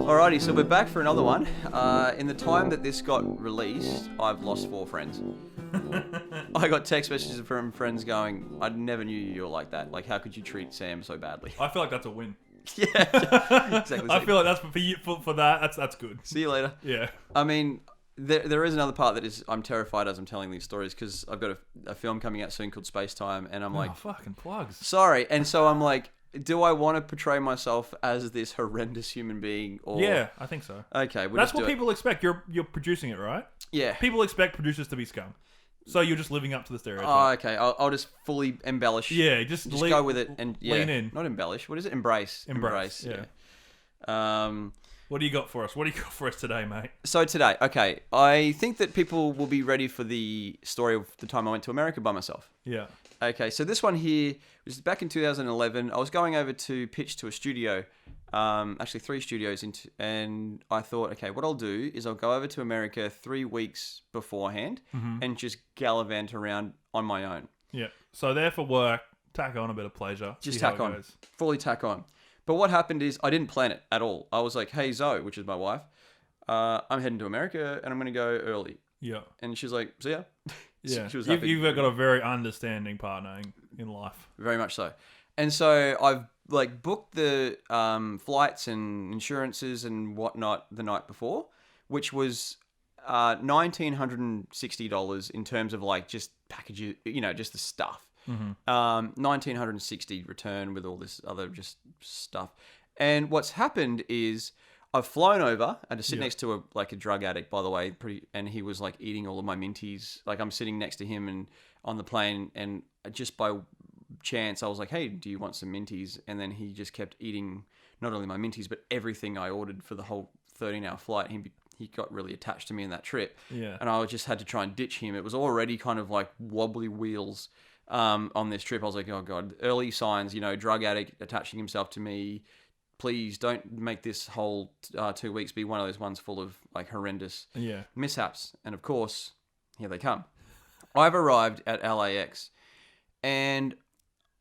Alrighty, so we're back for another one. In the time that this got released, I've lost 4 friends. I got text messages from friends going, I never knew you were like that. Like, how could you treat Sam so badly? I feel like that's a win. Yeah, exactly. I feel like that's for you, for that. That's good. See you later. Yeah. I mean, there is another part that is I'm terrified as I'm telling these stories because I've got a film coming out soon called Space Time, and I'm like, fucking plugs. sorry. And so I'm like, do I want to portray myself as this horrendous human being? Or Yeah, I think so. Okay, that's what people expect. You're producing it, right? Yeah. People expect producers to be scum. So you're just living up to the stereotype. Oh, okay. I'll just fully embellish. Yeah, just go with it and lean in. Not embellish. What is it? Embrace. Yeah. Yeah. What do you got for us? What do you got for us today, mate? So today, okay, I think that people will be ready for the story of the time I went to America by myself. Yeah. Okay, so this one here was back in 2011. I was going over to pitch to a studio, actually 3 studios, and I thought, okay, what I'll do is I'll go over to America 3 weeks beforehand and just gallivant around on my own. Yeah. So there for work, tack on a bit of pleasure. Just tack on, fully tack on. But what happened is I didn't plan it at all. I was like, hey, Zoe, which is my wife, I'm heading to America and I'm going to go early. Yeah. And she's like, see ya. Yeah. She was happy. You've got a very understanding partner in life. Very much so. And so I've like booked the flights and insurances and whatnot the night before, which was $1,960 in terms of like just packages, just the stuff. $1,960 return with all this other just stuff. And what's happened is I've flown over and to sit next to a drug addict, by the way, and he was like eating all of my minties. Like I'm sitting next to him and on the plane, and just by chance I was like, hey, do you want some minties? And then he just kept eating not only my minties but everything I ordered for the whole 13-hour flight. He got really attached to me in that trip. Yeah. And I just had to try and ditch him. It was already kind of like wobbly wheels on this trip. I was like, oh God, early signs, drug addict attaching himself to me. Please don't make this whole 2 weeks be one of those ones full of like horrendous mishaps. And of course, here they come. I've arrived at LAX and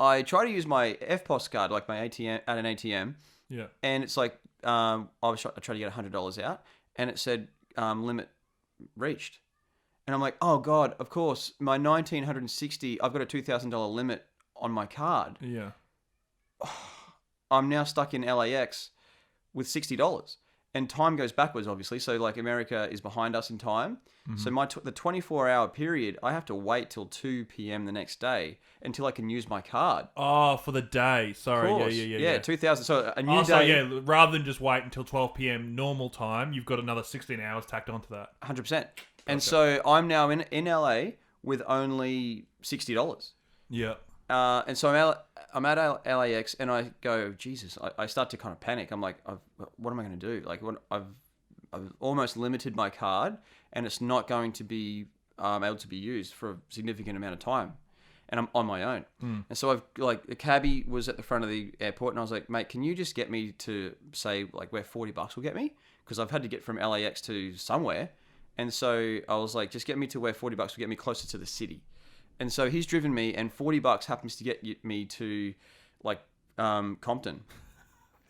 I try to use my FPOS card, like my ATM at an ATM. Yeah. And it's like, I tried to get $100 out and it said limit reached. And I'm like, oh God, of course, my $1,960, I've got a $2,000 limit on my card. Yeah. I'm now stuck in LAX with $60. And time goes backwards, obviously. So, like, America is behind us in time. So, the 24-hour period, I have to wait till 2 p.m. the next day until I can use my card. Oh, for the day. Sorry. Yeah, 2,000. So, a new day. So, yeah, rather than just wait until 12 p.m. normal time, you've got another 16 hours tacked onto that. 100%. And so, I'm now in LA with only $60. Yeah. And so I'm at LAX and I go, Jesus, I start to kind of panic. I'm like, what am I going to do? Like, I've almost limited my card and it's not going to be able to be used for a significant amount of time. And I'm on my own. And so the cabbie was at the front of the airport and I was like, mate, can you just get me to say like where $40 will get me? Because I've had to get from LAX to somewhere. And so I was like, just get me to where $40 will get me closer to the city. And so he's driven me, and $40 happens to get me to, like, Compton.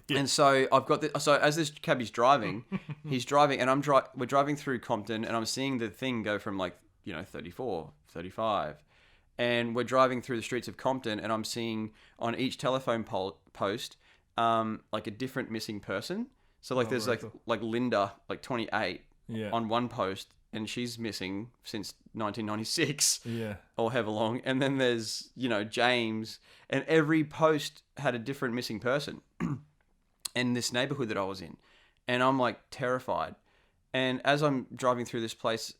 Yeah. And so I've got so as this cabbie's driving, he's driving, and we're driving through Compton, and I'm seeing the thing go from 34, 35, and we're driving through the streets of Compton, and I'm seeing on each telephone post, like a different missing person. So there's like Linda, 28, on one post. And she's missing since 1996 or however long. And then there's, James. And every post had a different missing person in this neighborhood that I was in. And I'm like terrified. And as I'm driving through this place,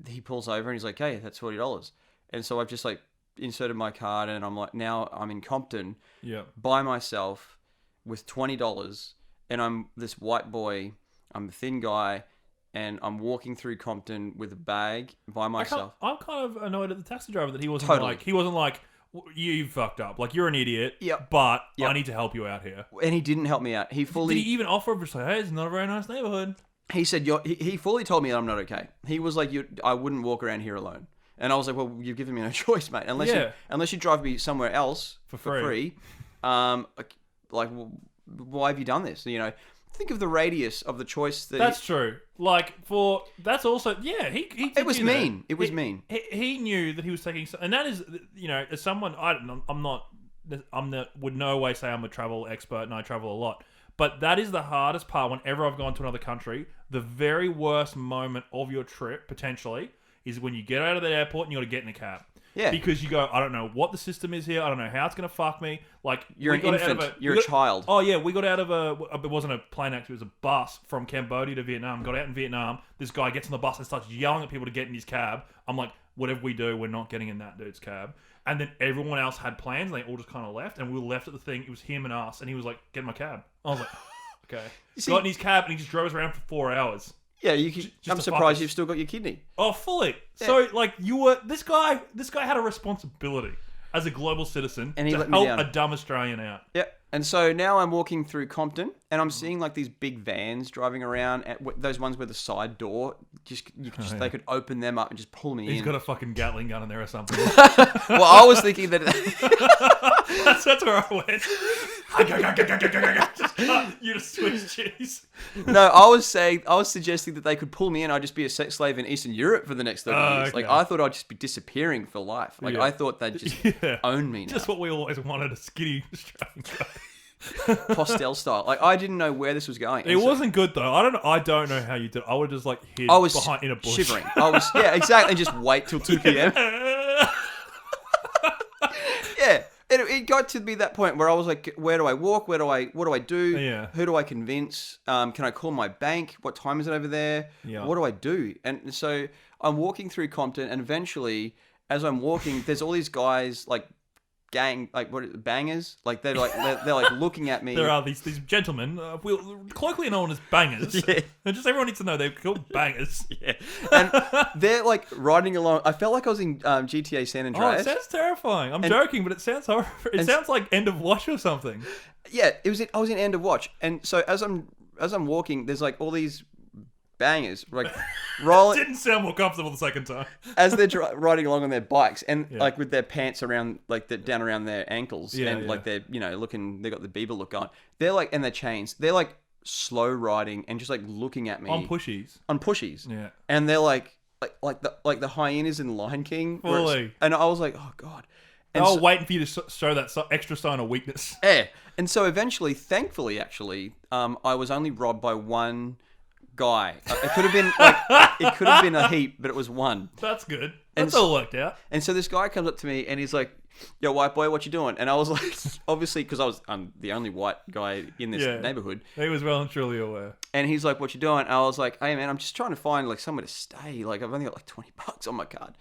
he pulls over and he's like, hey, that's $40. And so I've just inserted my card and I'm like, now I'm in Compton by myself with $20. And I'm this white boy. I'm a thin guy. And I'm walking through Compton with a bag by myself. I'm kind of annoyed at the taxi driver that he wasn't like, you fucked up. Like, you're an idiot. Yep. But I need to help you out here. And he didn't help me out. Did he even offer to say, hey, it's not a very nice neighborhood? He said, he fully told me that I'm not okay. He was like, I wouldn't walk around here alone. And I was like, well, you've given me no choice, mate. Unless you drive me somewhere else for free. Like, well, why have you done this? You know, think of the radius of the choice. That's true. Like, that's also, yeah, he it was mean. It was mean. He knew that he was taking, and that is, you know, as someone, would no way say I'm a travel expert and I travel a lot. But that is the hardest part whenever I've gone to another country. The very worst moment of your trip, potentially, is when you get out of the airport and you got to get in a cab. Yeah. Because you go, I don't know what the system is here. I don't know how it's going to fuck me. Like, you're an infant. You're a child. Oh, yeah. We got out of it wasn't a plane, actually. It was a bus from Cambodia to Vietnam. Got out in Vietnam. This guy gets on the bus and starts yelling at people to get in his cab. I'm like, whatever we do, we're not getting in that dude's cab. And then everyone else had plans. And they all just kind of left. And we were left at the thing. It was him and us. And he was like, get in my cab. I was like, okay. Got in his cab and he just drove us around for 4 hours. Yeah, I'm surprised you've still got your kidney. Oh, fully. Yeah. So, like, this guy had a responsibility as a global citizen and he to help a dumb Australian out. Yeah. And so now I'm walking through Compton and I'm seeing like these big vans driving around, those ones with the side door. They could open them up and just pull me in. He's got a fucking Gatling gun in there or something. Well, I was thinking that that's where I went. You just Swiss cheese. No, I was suggesting that they could pull me in. I'd just be a sex slave in Eastern Europe for the next 30 years. Okay. Like, I thought I'd just be disappearing for life. Like, I thought they'd just own me now. Just what we always wanted, a skinny Australian guy. Postel style. Like, I didn't know where this was going. It wasn't good though. I don't know how you did it. I would just like hid behind in a bush. Shivering. Yeah, exactly. And just wait till 2 p.m. Yeah. It got to be that point where I was like, where do I walk? What do I do? Yeah. Who do I convince? Can I call my bank? What time is it over there? Yeah. What do I do? And so I'm walking through Compton, and eventually, as I'm walking, there's all these guys like bangers. Like they're like looking at me. There are these gentlemen, colloquially known as bangers. Yeah. And just everyone needs to know they're called bangers. Yeah. And they're like riding along. I felt like I was in GTA San Andreas. Oh, it sounds terrifying. I'm joking, but it sounds horrible. It sounds like End of Watch or something. Yeah, I was in End of Watch, and so as I'm walking, there's like all these bangers like rolling. Didn't sound more comfortable the second time. As they're riding along on their bikes and like with their pants around down around their ankles like they're looking. They got the Bieber look on. They're like, and their chains. They're like slow riding and just like looking at me on pushies. Yeah, and they're like the hyenas in Lion King. And I was like, oh god. And they're waiting for you to show that extra sign of weakness. Yeah, and so eventually, thankfully, actually, I was only robbed by one guy. It could have been a heap, but it was one. That's good. That's all worked out. And so this guy comes up to me and he's like, "Yo, white boy, what you doing?" And I was like, obviously, because I'm the only white guy in this neighborhood. He was well and truly aware. And he's like, "What you doing?" And I was like, "Hey man, I'm just trying to find like somewhere to stay. Like I've only got like $20 on my card."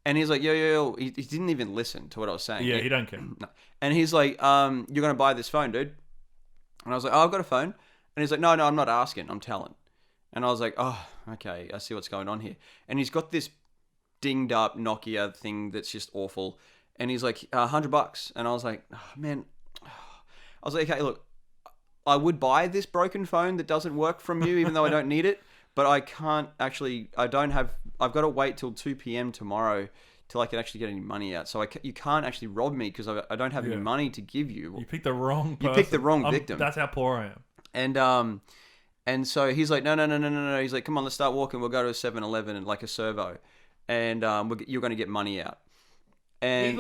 And he's like, yo. He didn't even listen to what I was saying. Yeah, he don't care. No. And he's like, you're gonna buy this phone, dude. And I was like, oh, I've got a phone. And he's like, no, I'm not asking. I'm telling. And I was like, oh, okay, I see what's going on here. And he's got this dinged up Nokia thing that's just awful. And he's like, $100. And I was like, oh, man. I was like, okay, look, I would buy this broken phone that doesn't work from you, even though I don't need it. But I can't actually, I've got to wait till 2 p.m. tomorrow till I can actually get any money out. So you can't actually rob me because I don't have any money to give you. You picked the wrong person. You picked the wrong victim. That's how poor I am. And so he's like, no. He's like, come on, let's start walking. We'll go to a 7-Eleven and like a servo. And you're going to get money out. And he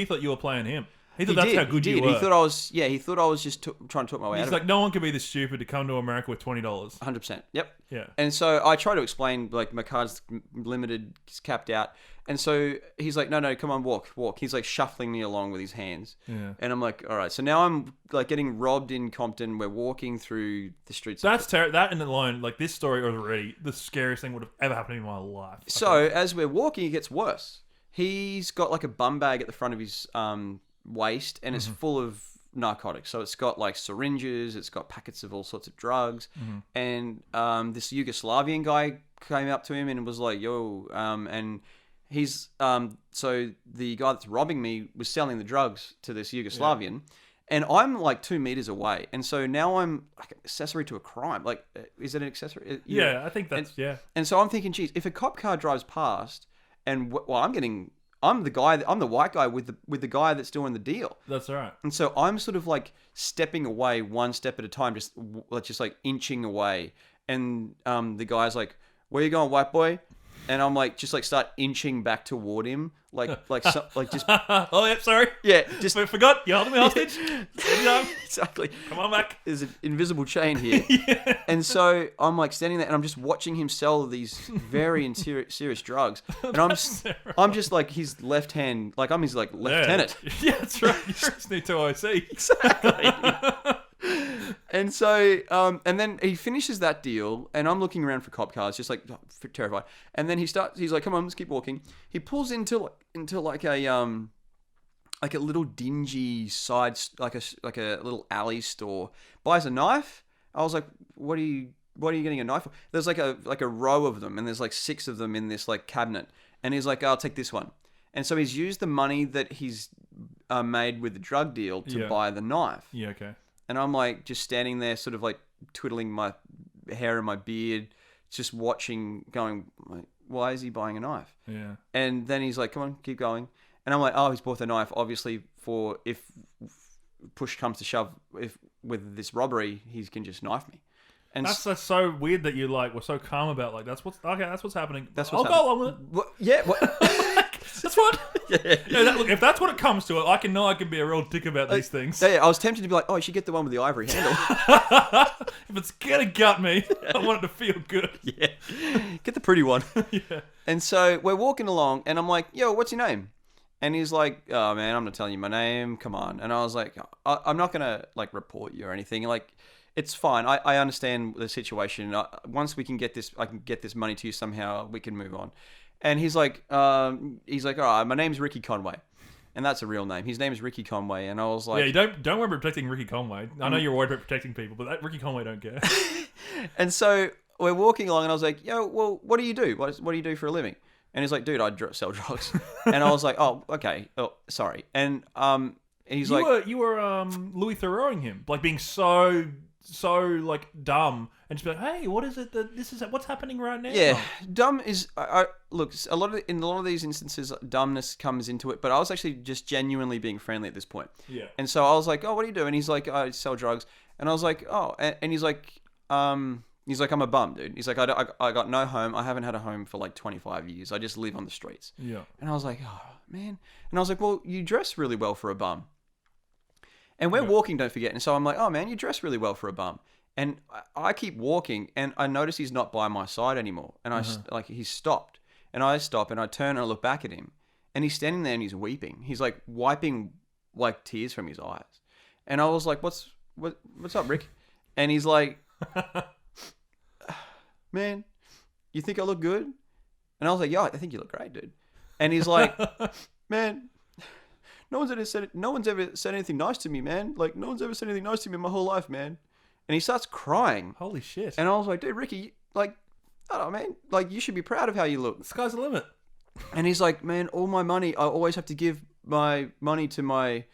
thought you were playing him. He thought that's how good you were. He thought I was just trying to talk my way out of it. He's like, no one could be this stupid to come to America with $20. 100%. Yep. Yeah. And so I try to explain, like, my card's limited, it's capped out. And so he's like, no, come on, walk. He's like shuffling me along with his hands. Yeah. And I'm like, all right. So now I'm like getting robbed in Compton. We're walking through the streets. That's terrible. That in alone, like this story was already the scariest thing would have ever happened in my life. So as we're walking, it gets worse. He's got like a bum bag at the front of his waist, and it's full of narcotics. So it's got like syringes, it's got packets of all sorts of drugs, and this Yugoslavian guy came up to him and was like, yo, and he's so the guy that's robbing me was selling the drugs to this Yugoslavian, and I'm like 2 meters away, and so now I'm like accessory to a crime. Like, is it an accessory? Yeah, I think that's And so I'm thinking, geez, if a cop car drives past and I'm the white guy with the guy that's doing the deal. That's right. And so I'm sort of like stepping away one step at a time, just like inching away. And the guy's like, "Where you going, white boy?" And I'm like, just like start inching back toward him, like just Oh, yeah, sorry. yeah, just I forgot. You're holding me hostage. exactly. Come on back. There's an invisible chain here. Yeah. And so I'm like standing there, and I'm just watching him sell these very serious drugs, and I'm just like his left hand, like I'm his like lieutenant. Yeah, that's right. You're his new 2OC. Exactly. And so, and then he finishes that deal, and I'm looking around for cop cars, just like terrified. And then he's like, "Come on, let's keep walking." He pulls into like a little dingy side, like a little alley store. Buys a knife. I was like, "What are you getting a knife for?" There's like a row of them, and there's like 6 of them in this like cabinet. And he's like, "I'll take this one." And so he's used the money that he's made with the drug deal to buy the knife. Yeah, okay. And I'm like just standing there, sort of like twiddling my hair and my beard, just watching, going, like, why is he buying a knife? Yeah. And then he's like, "Come on, keep going." And I'm like, "Oh, he's bought the knife, obviously, for if push comes to shove, if with this robbery, he can just knife me." And That's so weird that you like were so calm about like that's what's happening. That's I'll what's go along with it. What, yeah. What? That's what. Yeah. Look, if that's what it comes to, I can be a real dick about these things. Yeah, I was tempted to be like, "Oh, you should get the one with the ivory handle." If it's gonna gut me, I want it to feel good. Yeah. Get the pretty one. Yeah. And so we're walking along, and I'm like, "Yo, what's your name?" And he's like, "Oh man, I'm not telling you my name. Come on." And I was like, "I'm not gonna like report you or anything. Like, it's fine. I understand the situation. Once we can get this, I can get this money to you somehow. We can move on." And he's like, "All right, my name's Ricky Conway." And that's a real name. His name is Ricky Conway. And I was like... Yeah, you don't worry about protecting Ricky Conway. I know you're worried about protecting people, but that Ricky Conway don't care. And so we're walking along, and I was like, "Yo, well, what do you do? What do you do for a living?" And he's like, "Dude, I sell drugs." And I was like, "Oh, okay. Oh, sorry." And he's you were Louis Therouxing him, like being so like dumb, and just be like, "Hey, what is it that this is? What's happening right now?" Yeah, dumb is. Look, in a lot of these instances, dumbness comes into it. But I was actually just genuinely being friendly at this point. Yeah. And so I was like, "Oh, what do you do?" And he's like, "I sell drugs." And I was like, "Oh," and he's like, "I'm a bum, dude." He's like, I got no home. I haven't had a home for like 25 years. I just live on the streets." Yeah. And I was like, "Oh man." And I was like, "Well, you dress really well for a bum." And we're walking, don't forget. And so I'm like, "Oh man, you dress really well for a bum." And I keep walking, and I notice he's not by my side anymore. And he's stopped. And I stop, and I turn, and I look back at him. And he's standing there, and he's weeping. He's like wiping like tears from his eyes. And I was like, what's up, Rick? And he's like, "Man, you think I look good?" And I was like, "Yeah, I think you look great, dude." And he's like, "Man, no one's ever said anything nice to me, man. Like, no one's ever said anything nice to me in my whole life, man." And he starts crying. Holy shit. And I was like, "Dude, Ricky, like, I don't know, man. Like, you should be proud of how you look." The sky's the limit. And he's like, "Man, all my money, I always have to give my money to my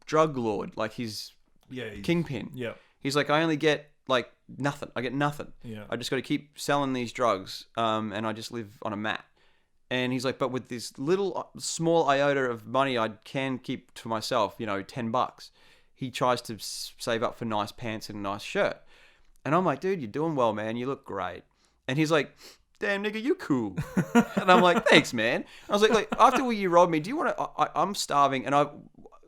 drug lord, like his kingpin." Yeah. He's like, "I only get like nothing. I get nothing. Yeah. I just got to keep selling these drugs, and I just live on a mat." And he's like, "But with this little small iota of money I can keep to myself, $10. He tries to save up for nice pants and a nice shirt." And I'm like, "Dude, you're doing well, man. You look great." And he's like, "Damn, nigga, you cool." And I'm like, "Thanks, man." I was like, after you robbed me, do you want to... I'm starving, and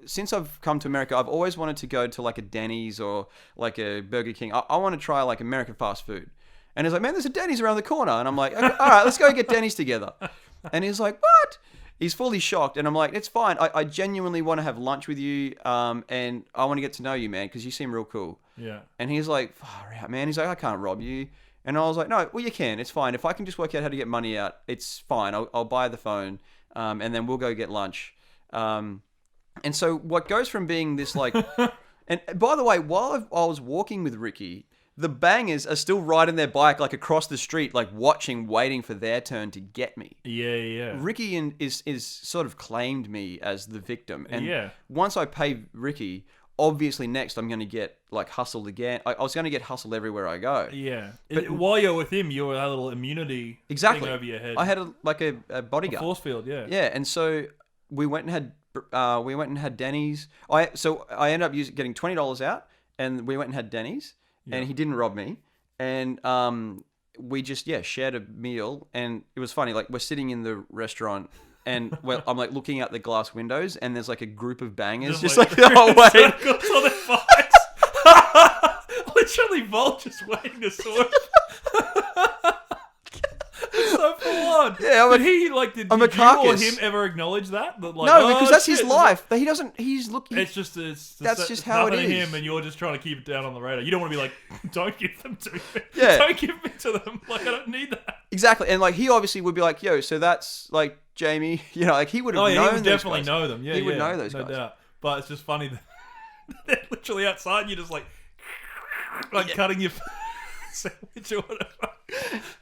since I've come to America, I've always wanted to go to like a Denny's or like a Burger King. I want to try like American fast food. And he's like, "Man, there's a Denny's around the corner." And I'm like, "Okay, all right, let's go get Denny's together." And he's like, "What?" He's fully shocked. And I'm like, "It's fine. I genuinely want to have lunch with you. And I want to get to know you, man, because you seem real cool." Yeah. And he's like, "Far out, man." He's like, "I can't rob you." And I was like, "No, well, you can. It's fine. If I can just work out how to get money out, it's fine. I'll buy the phone, and then we'll go get lunch." And so what goes from being this like... And by the way, while I was walking with Ricky, the bangers are still riding their bike like across the street, like watching, waiting for their turn to get me. Yeah. Ricky is sort of claimed me as the victim. And Yeah. once I pay Ricky, obviously next I'm going to get like hustled again. I was going to get hustled everywhere I go. Yeah. But- While you're with him, you had a little immunity Exactly. thing over your head. I had a bodyguard. a force field, yeah. Yeah, and so we went and had Denny's. I ended up getting $20 out, and we went and had Denny's, and he didn't rob me, and we just shared a meal, and it was funny. Like we're sitting in the restaurant. And I'm like looking out the glass windows, and there's like a group of bangers just like the whole way. Circles on their fights. Literally vultures waiting to swim. It's so full on. Yeah, did he like? Did I'm you a carcass. or him ever acknowledge that? That like, No, because that's his shit. life. He doesn't. He's looking. It's just That's just how it nothing to is. him, and you're just trying to keep it down on the radar. You don't want to be like, don't give them to me. Yeah. Don't give me to them. Like I don't need that. Exactly, and like he obviously would be like, "Yo, so that's like Jamie." You know, like he would have known. He would those definitely guys. know them. Yeah, He would yeah, know those no guys. doubt. But it's just funny that they're literally outside, and you're just like cutting your sandwich or whatever.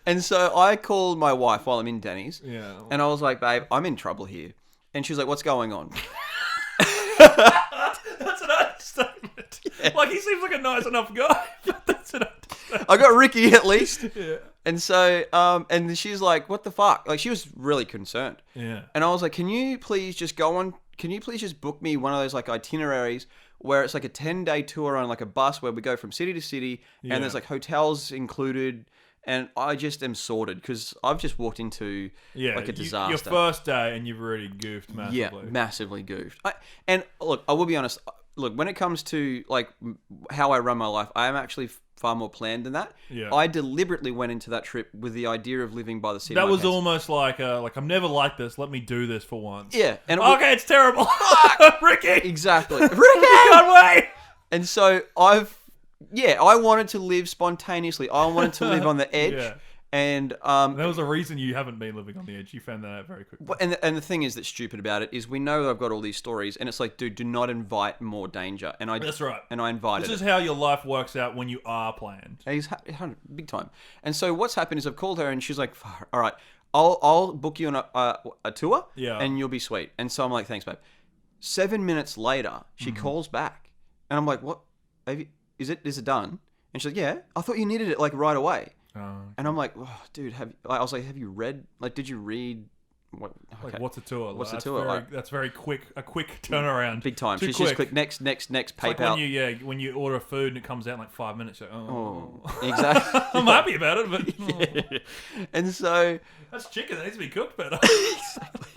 And so I called my wife while I'm in Denny's. Yeah. And I was like, "Babe, I'm in trouble here." And she was like, "What's going on?" That's an understatement. Like he seems like a nice enough guy, but that's an understatement. I got Ricky at least. Yeah. And so, and she's like, "What the fuck?" Like she was really concerned. Yeah. And I was like, "Can you please just book me one of those like itineraries where it's like a 10-day tour on like a bus where we go from city to city and there's like hotels included." And I just am sorted because I've just walked into like a disaster. Your first day and you've already goofed massively. Yeah, massively goofed. And look, I will be honest. Look, when it comes to like how I run my life, I am actually far more planned than that. Yeah. I deliberately went into that trip with the idea of living by the sea. That was almost like I'm never like this. Let me do this for once. Yeah. And Okay, it's terrible. Ricky. Exactly. Ricky! Can't wait. And so I wanted to live spontaneously. I wanted to live on the edge. Yeah. And There was a reason you haven't been living on the edge. You found that out very quickly. and the thing is that's stupid about it is we know that I've got all these stories, and it's like, dude, do not invite more danger. And That's right. And I invited This is it. how your life works out when you are planned. And he's big time. And so what's happened is I've called her, and she's like, "All right, I'll book you on a tour, Yeah. and you'll be sweet." And so I'm like, "Thanks, babe." 7 minutes later, she calls back, and I'm like, "What? Is it done?" And she's like, "Yeah, I thought you needed it like right away." And I'm like, "Oh, dude, I was like, have you read? Like, did you read? What? Okay. Like, what's a tour? What's That's a tour? Very, that's very quick. A quick turnaround. Big time. Too She's quick. just click next It's like PayPal. when you order food and it comes out in like 5 minutes. You're like, oh. Exactly. I'm happy about it, but And so that's chicken. That needs to be cooked better. exactly.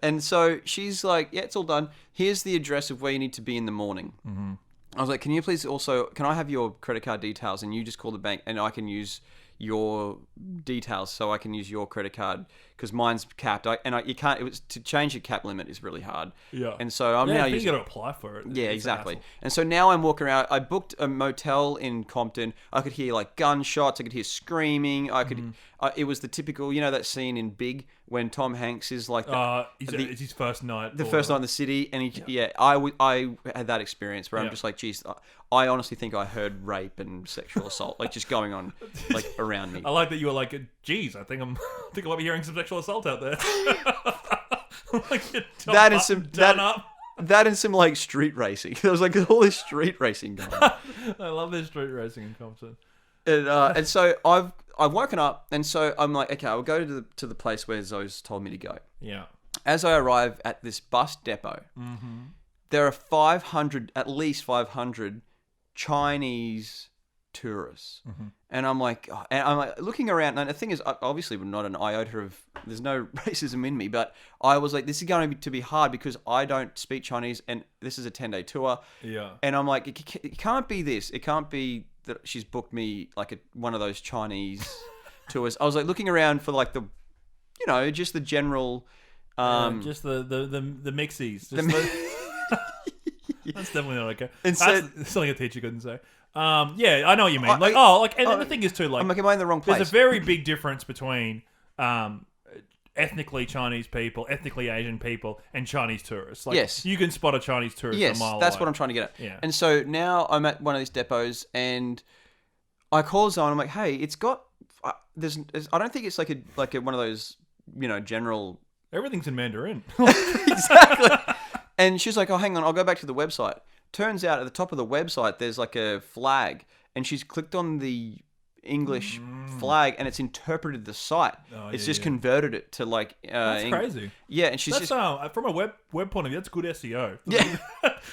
And so she's like, "Yeah, it's all done. Here's the address of where you need to be in the morning." Mm-hmm. I was like, "Can you please can I have your credit card details, and you just call the bank, and I can use your details so I can use your credit card because mine's capped. You can't. It was to change your cap limit is really hard. Yeah. And so I'm now you using. got to apply for it. Yeah, It's an exactly. hassle. And so now I'm walking around. I booked a motel in Compton. I could hear like gunshots. I could hear screaming. I could. It was the typical, that scene in Big when Tom Hanks is like, It's his first night. the first night in the city, and I had that experience where I'm just like, geez, I honestly think I heard rape and sexual assault like just going on like around me. I like that you were like, geez, I think I might be hearing some sexual assault out there. Like, That is some done up. That and some like street racing. There was like all this street racing going on. I love this street racing in Compton. And so I've woken up, and so I'm like, okay, I'll go to the place where Zoe's told me to go. Yeah. As I arrive at this bus depot, there are at least 500 Chinese tourists, and I'm like looking around. And the thing is, obviously, not an iota of there's no racism in me, but I was like, this is going to be hard because I don't speak Chinese, and this is a 10-day tour. Yeah. And I'm like, it can't be this. It can't be that she's booked me like one of those Chinese tours. I was like looking around for like the, just the general. Just the mixies. That's definitely not okay. And That's something a teacher couldn't say. Yeah, I know what you mean. And the thing is too, like, I'm like, am I in the wrong place? there's a very big difference between ethnically Chinese people, ethnically Asian people, and Chinese tourists. Like, Yes. you can spot a Chinese tourist Yes, a mile that's away. what I'm trying to get at. Yeah. And so now I'm at one of these depots, and I call Zoe, and I'm like, hey, it's got. There's I don't think it's like a one of those general. Everything's in Mandarin. Exactly. And she's like, oh, hang on, I'll go back to the website. turns out at the top of the website there's like a flag, and she's clicked on the English flag, and it's interpreted the site. It's just converted it to like. That's crazy. Yeah, and she's that's just from a web point of view. That's good SEO. Yeah.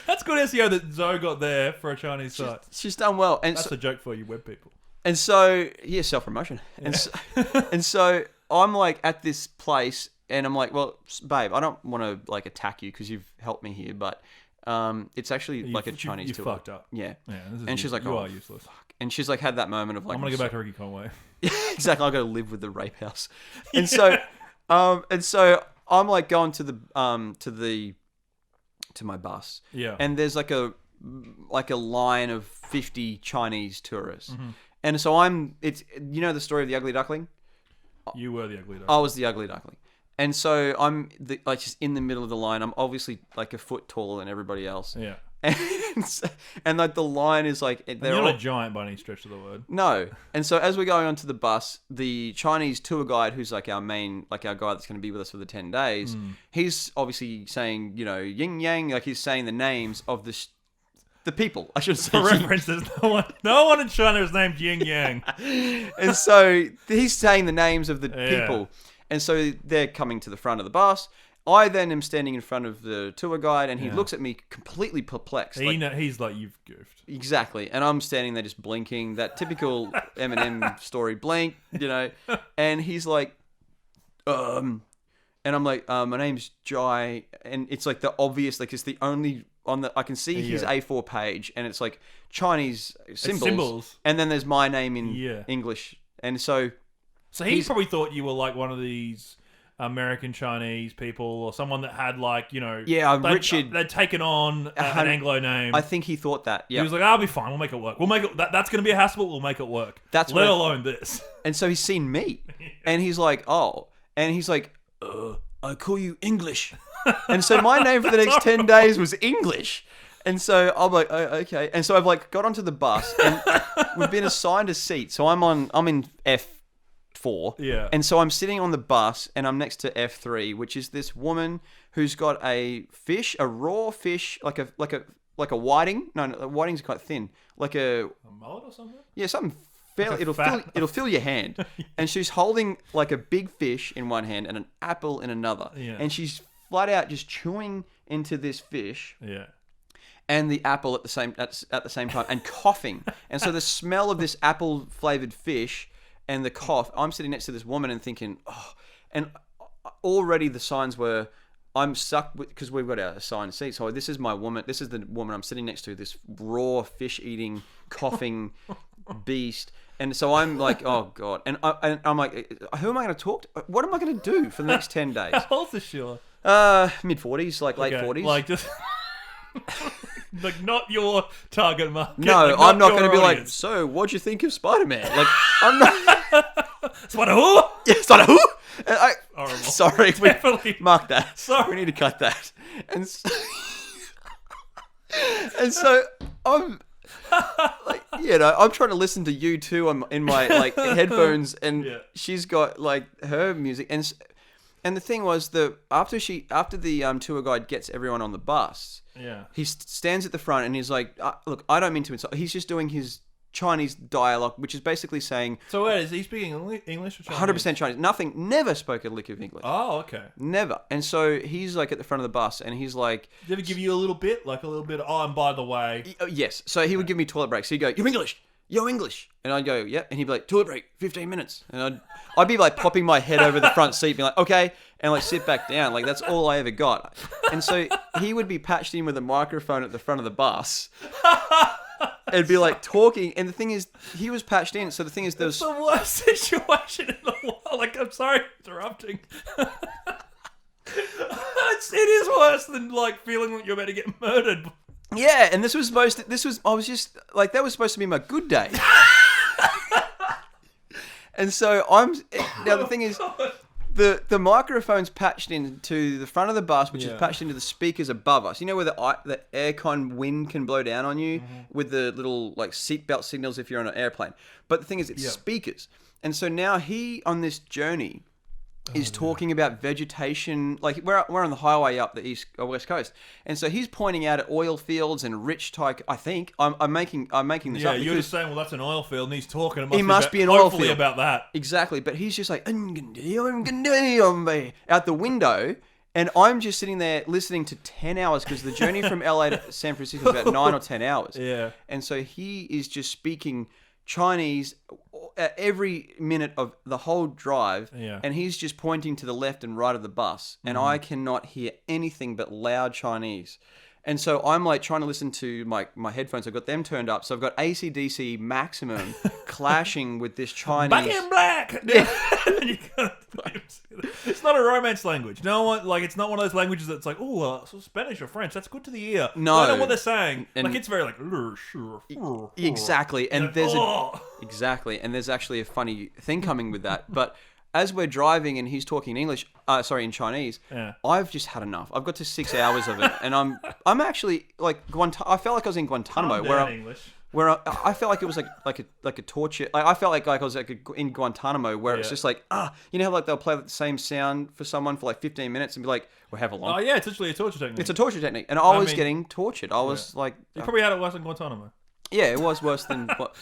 That's good SEO that Zoe got there for a Chinese site. She's done well, and that's a joke for you web people. And so self promotion, and so I'm like at this place, and I'm like, well, babe, I don't want to like attack you because you've helped me here, but it's actually like a Chinese tour. You fucked up. Yeah. And she's like, you are useless. Fuck. And she's like had that moment of like, I'm gonna go back to Ricky Conway. Exactly. I got to live with the rape house, and so I'm like going to my bus. Yeah. And there's like a line of 50 Chinese tourists, and so it's the story of the ugly duckling. You were the ugly duckling. I was the ugly duckling. And so I'm just in the middle of the line. I'm obviously like a foot taller than everybody else. Yeah. And like the line is like... You're not a giant by any stretch of the word. No. And so as we're going onto the bus, the Chinese tour guide, who's like our guy that's going to be with us for the 10 days, he's obviously saying, yin yang, like he's saying the names of the people. I should say. For reference, there's no one in China is named Yin Yang. And so he's saying the names of the people. And so they're coming to the front of the bus. I then am standing in front of the tour guide, and he looks at me completely perplexed. He's like, you've goofed. Exactly. And I'm standing there just blinking, that typical Eminem story blink, And he's like, and I'm like, my name's Jai. And it's like the obvious, like it's the only... I can see his A4 page, and it's like Chinese symbols. And then there's my name in English. And so he probably thought you were like one of these American Chinese people, or someone that had like, Richard. They'd taken on an Anglo name. I think he thought that. Yeah. He was like, I'll be fine. We'll make it work. We'll make it. That's going to be a hassle. We'll make it work. Let alone this. And so he's seen me, and he's like, oh, and he's like, I call you English. And so my name for the next 10 days was English. And so I'm like, oh, okay. And so I've like got onto the bus, and we've been assigned a seat. So I'm in F4. Yeah. And so I'm sitting on the bus, and I'm next to F3, which is this woman who's got a raw fish, like a whiting. No, whiting's quite thin. Like a mullet or something? Yeah, something fairly. It'll fill your hand. And she's holding like a big fish in one hand and an apple in another. Yeah. And she's flat out just chewing into this fish. Yeah. And the apple at the same time, and coughing. And so the smell of this apple flavored fish and the cough. I'm sitting next to this woman and thinking, oh, and already the signs were, I'm stuck because we've got our assigned seat. So this is my woman. This is the woman I'm sitting next to. This raw fish eating, coughing beast. And so I'm like, oh God. And I'm like, who am I going to talk to? What am I going to do for the next 10 days? How old is she? Mid-40s, like late 40s. Like just... like not your target market. No, like I'm not going to be audience. like, so what'd you think of Spider-Man? Like, I'm not... Spider-Who? Yeah, Spider-Who? Horrible. Sorry. Definitely. Mark that. Sorry. We need to cut that. And so I'm... like, I'm trying to listen to you too in my like headphones, and she's got like her music, and the thing was after the tour guide gets everyone on the bus, he stands at the front and he's like, look, I don't mean to insult. He's just doing his Chinese dialogue, which is basically saying. So wait, is he speaking English or Chinese? 100% Chinese. Never spoke a lick of English. Oh, okay. Never. And so he's like at the front of the bus, and he's like, did he give you a little bit? Oh, and by the way. Yes. So he would give me toilet breaks. So he'd go, you're English. Yo, English. And I'd go, yep. And he'd be like, toilet break, 15 minutes. And I'd be like popping my head over the front seat, being like, okay. And like sit back down. Like that's all I ever got. And so he would be patched in with a microphone at the front of the bus. And be like talking. And the thing is, he was patched in. So the thing is, there was... It's the worst situation in the world. Like, I'm sorry for interrupting. It is worse than like feeling like you're about to get murdered. Yeah, and that was supposed to be my good day. And so now the thing is, the microphone's patched into the front of the bus, which is patched into the speakers above us. You know where the aircon wind can blow down on you with the little like seatbelt signals if you're on an airplane. But the thing is, it's speakers. And so now he, on this journey, is talking about vegetation. Like we're on the highway up the west coast, and so he's pointing out at oil fields and rich type. I think I'm making this up. Yeah, you're just saying, well, that's an oil field, and he's talking. It must be an oil hopefully field about that. Exactly, but he's just like out the window, and I'm just sitting there listening to 10 hours because the journey from LA to San Francisco is about 9 or 10 hours. Yeah, and so he is just speaking Chinese at every minute of the whole drive, and he's just pointing to the left and right of the bus, and I cannot hear anything but loud Chinese. And so I'm like trying to listen to my headphones. I've got them turned up, so I've got AC/DC maximum clashing with this Chinese. Back in black. Yeah. It's not a romance language. No one it's not one of those languages that's like, oh, Spanish or French. That's good to the ear. No, I know what they're saying. And it's very like exactly. And exactly, and there's actually a funny thing coming with that, but. As we're driving and he's talking in English, in Chinese, I've just had enough. I've got to 6 hours of it, and I'm actually like I felt like I was in Guantanamo, where I felt like it was like a torture. I felt like I was in Guantanamo, where it's just like you know how like they'll play the same sound for someone for like 15 minutes and be like, "We'll have a long." Oh yeah, it's literally a torture technique. It's a torture technique, and I was getting tortured. I was like, you probably had it worse than Guantanamo. Yeah, it was worse than what.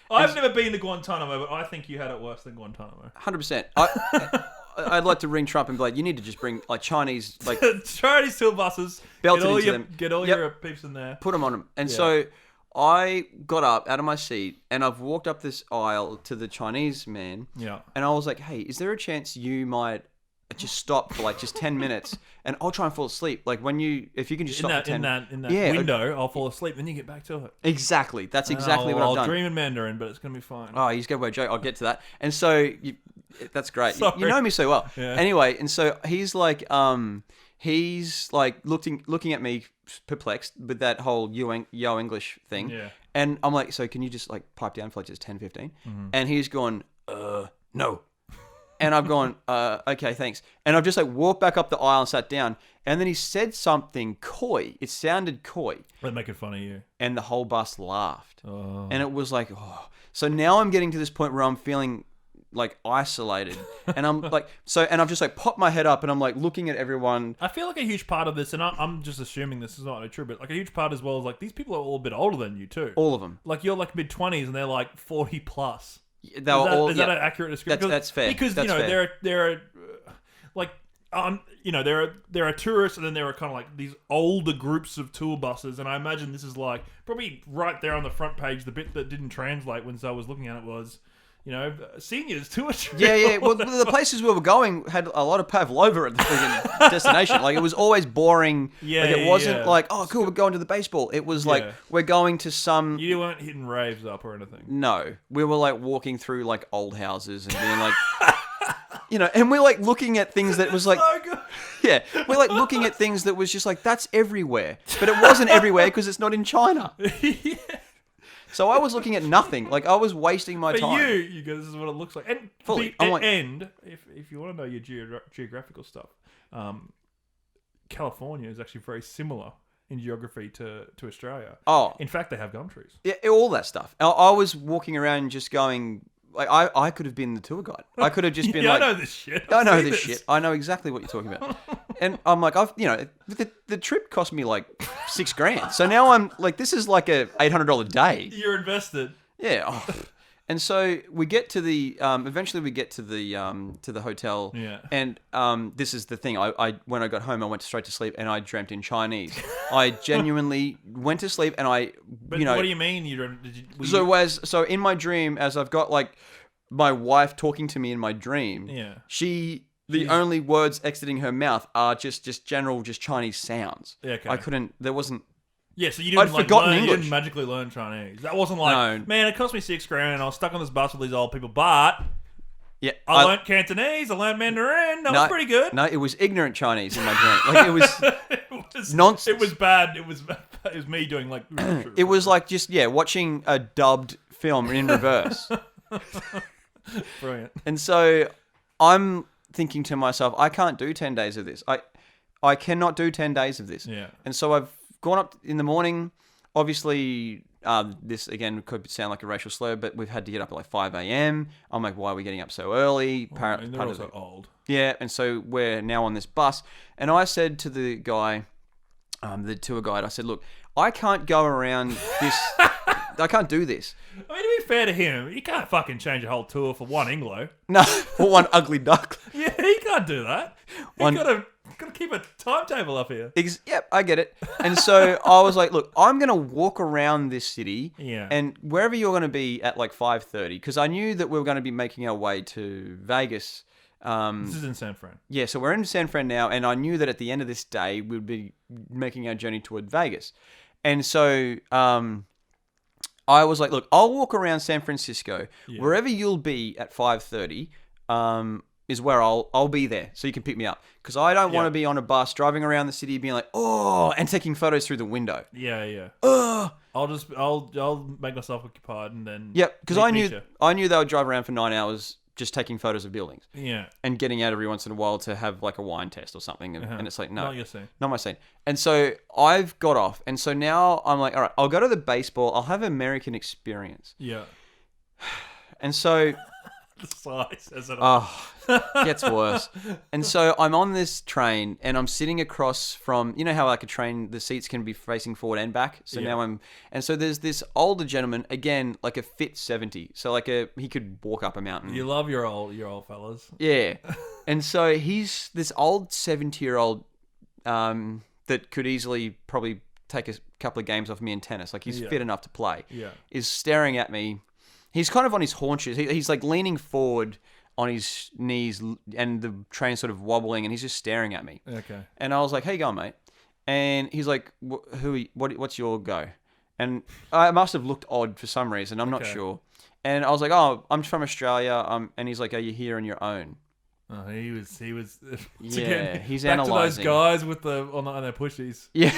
I've never been to Guantanamo, but I think you had it worse than Guantanamo. 100%. I'd like to ring Trump and be like, you need to just bring like Chinese Chinese tour buses. Belted into them. Get all your peeps in there. Put them on them. And so I got up out of my seat and I've walked up this aisle to the Chinese man. Yeah. And I was like, hey, is there a chance you might just stop for like just 10 minutes and I'll try and fall asleep? Like if you can just stop for 10 in that window, I'll fall asleep, then you get back to it. Exactly. That's exactly what I've done. I'll dream in Mandarin, but it's going to be fine. Oh, he's going to joke. I'll get to that. And so that's great. Sorry. You know me so well. Yeah. Anyway, and so he's like looking at me perplexed with that whole yo English thing. Yeah. And I'm like, so can you just like pipe down for like just 10, 15? And he's gone, no. And I've gone, okay, thanks. And I've just like walked back up the aisle and sat down. And then he said something coy. It sounded coy. They're making fun of you. And the whole bus laughed. Oh. And it was like, oh. So now I'm getting to this point where I'm feeling like isolated. And I'm like, and I've just like popped my head up and I'm like looking at everyone. I feel like a huge part of this, and I'm just assuming this is not true, but like a huge part as well is like these people are all a bit older than you too. All of them. Like you're like mid-20s and they're like 40 plus. Is that an accurate description? That's fair. Because that's fair. there are like there are tourists and then there are kind of like these older groups of tour buses, and I imagine this is like probably right there on the front page. The bit that didn't translate when I was looking at it was, seniors tour trip. Yeah. Well, the places we were going had a lot of pavlova at the freaking destination. Like it was always boring. Yeah, like, it wasn't like, oh, cool, we're going to the baseball. It was like we're going to some. You weren't hitting raves up or anything. No, we were like walking through like old houses and being like, and we're like looking at things that was like, so good. Yeah, we're like looking at things that was just like that's everywhere, but it wasn't everywhere because it's not in China. Yeah. So I was looking at nothing. Like I was wasting my time. But you go, this is what it looks like. And fully. If you want to know your geographical stuff, California is actually very similar in geography to Australia. Oh. In fact, they have gum trees. Yeah, all that stuff. I was walking around just going, like, I could have been the tour guide. I could have just been like... I know this shit. I know this shit. I know exactly what you're talking about. And I'm like, the trip cost me like $6,000. So now I'm like, this is like a $800 day. You're invested. Yeah. Oh. And so we get to the, eventually we get to the hotel. Yeah. And this is the thing. I when I got home, I went straight to sleep and I dreamt in Chinese. I genuinely went to sleep and But what do you mean you dreamt? So in my dream, as I've got like my wife talking to me in my dream, the only words exiting her mouth are just general Chinese sounds. Yeah, okay. There wasn't. Yeah, so you didn't English. You didn't magically learn Chinese. That wasn't like, man, it cost me $6,000 and I was stuck on this bus with these old people, but yeah, I learned Cantonese, I learned Mandarin, that was pretty good. No, it was ignorant Chinese in my dream. Like it was nonsense. It was bad. It was me doing like... It was like just, watching a dubbed film in reverse. Brilliant. And so I'm thinking to myself, I can't do 10 days of this. I cannot do 10 days of this. Yeah. And so I've gone up in the morning, obviously this again could sound like a racial slur, but we've had to get up at like 5 a.m. I'm like, why are we getting up so early? And they're also old. Yeah, and so we're now on this bus. And I said to the guy, the tour guide, I said, look, I can't go around this. I can't do this. I mean, to be fair to him, he can't fucking change a whole tour for one Inglo. No, for one ugly duck. Yeah, he can't do that. He's got to keep a timetable up here. Yep, I get it. And so I was like, look, I'm going to walk around this city. Yeah. And wherever you're going to be at like 5:30, because I knew that we were going to be making our way to Vegas. This is in San Fran. Yeah, so we're in San Fran now, and I knew that at the end of this day, we'd be making our journey toward Vegas. And so I was like, look, I'll walk around San Francisco. Yeah. Wherever you'll be at 5:30 is where I'll be there, so you can pick me up. Because I don't want to be on a bus driving around the city being like, oh, and taking photos through the window. Yeah. Oh. I'll make myself occupied and then. Yep, because I knew they would drive around for 9 hours just taking photos of buildings. Yeah. And getting out every once in a while to have like a wine test or something. And it's like, no. Not your scene. Not my scene. And so I've got off. And so now I'm like, all right, I'll go to the baseball. I'll have American experience. Yeah. And so... the size says it all. Oh, gets worse. And so I'm on this train and I'm sitting across from, you know how like a train, the seats can be facing forward and back. So now and so there's this older gentleman, again, like a fit 70. So like he could walk up a mountain. You love your old fellas. Yeah. And so he's this old 70-year-old that could easily probably take a couple of games off me in tennis. Like he's fit enough to play. Yeah. Is staring at me. He's kind of on his haunches. He's like leaning forward on his knees and the train's sort of wobbling and he's just staring at me. Okay. And I was like, how you going, mate? And he's like, what's your go? And I must have looked odd for some reason. I'm not sure. And I was like, oh, I'm from Australia. And he's like, are you here on your own? Oh, he was. Yeah, he's back analysing. To those guys with on their pushies. Yeah.